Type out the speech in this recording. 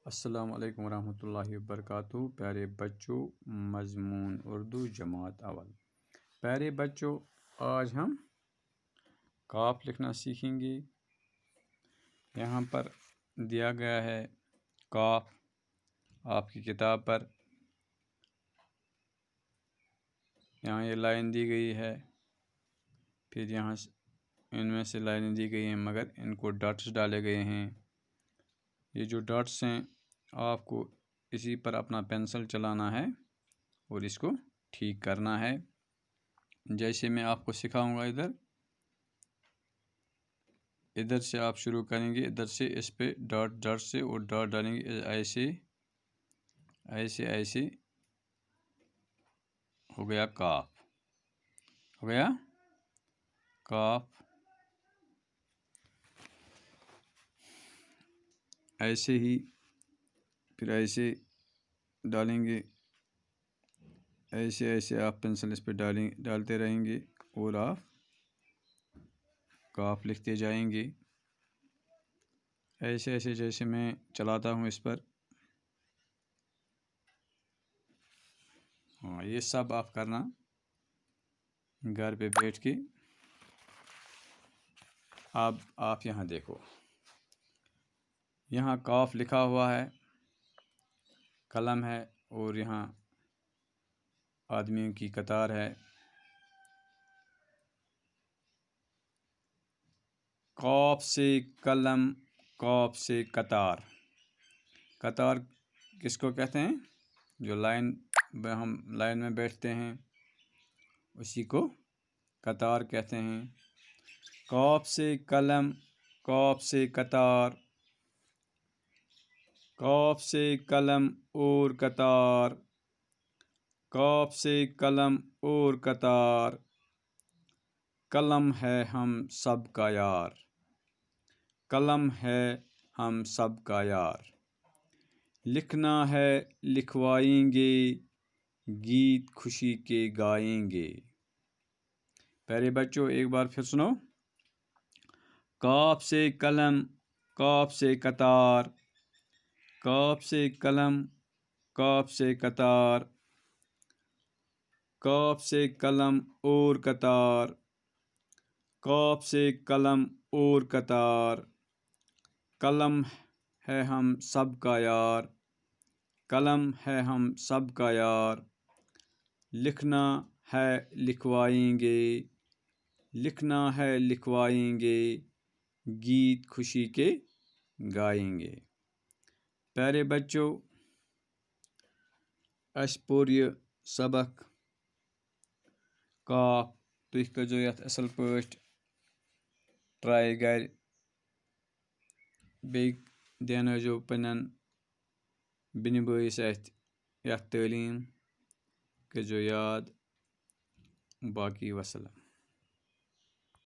السلام علیکم ورحمۃ اللہ وبرکاتہ۔ پیارے بچوں، مضمون اردو جماعت اول۔ پیارے بچوں، آج ہم کاف لکھنا سیکھیں گے۔ یہاں پر دیا گیا ہے کاف آپ کی کتاب پر، یہاں یہ لائن دی گئی ہے، پھر یہاں ان میں سے لائنیں دی گئی ہیں مگر ان کو ڈاٹس ڈالے گئے ہیں۔ یہ جو ڈاٹس ہیں آپ کو اسی پر اپنا پینسل چلانا ہے اور اس کو ٹھیک کرنا ہے۔ جیسے میں آپ کو سکھاؤں گا، ادھر سے آپ شروع کریں گے، ادھر سے اس پہ ڈاٹ سے اور ڈاٹ ڈالیں گے، ایسے ایسے ایسے ہو گیا کاف، ہو گیا کاف۔ ایسے ہی پھر ایسے ڈالیں گے، ایسے ایسے آپ پینسل اس پہ ڈالتے رہیں گے اور آپ کاف لکھتے جائیں گے، ایسے ایسے جیسے میں چلاتا ہوں اس پر۔ ہاں، یہ سب آپ کرنا گھر پہ بیٹھ کے۔ اب آپ یہاں دیکھو، یہاں کاف لکھا ہوا ہے، قلم ہے اور یہاں آدمیوں کی قطار ہے۔ کاف سے قلم، کاف سے قطار۔ قطار کس کو کہتے ہیں؟ جو ہم لائن میں بیٹھتے ہیں اسی کو قطار کہتے ہیں۔ کاف سے قلم، کاف سے قطار، کاف سے قلم اور قطار، کاف سے قلم اور قطار، قلم ہے ہم سب کا یار، قلم ہے ہم سب کا یار، لکھنا ہے لکھوائیں گے، گیت خوشی کے گائیں گے۔ پیارے بچوں، ایک بار پھر سنو۔ کاف سے قلم، کاف سے قطار، کاف سے قلم، کاف سے قطار، کاف سے قلم اور قطار، کاف سے قلم اور قطار، قلم ہے ہم سب کا یار، قلم ہے ہم سب کا یار، لکھنا ہے لکھوائیں گے، لکھنا ہے لکھوائیں گے، گیت خوشی کے گائیں گے۔ پیارے بچوں، اس پور یہ سبق کاف تُہۍ کٔرزیٚو یتھ اصل پٲٹھۍ ٹرائی گھر، بیٚیہِ دیانٲیزیٚو پننٮ۪ن بیٚنہِ بٲیِس اَتھِ یتھ تعلیٖم، کٔرزیٚو یاد۔ باقی وسلام۔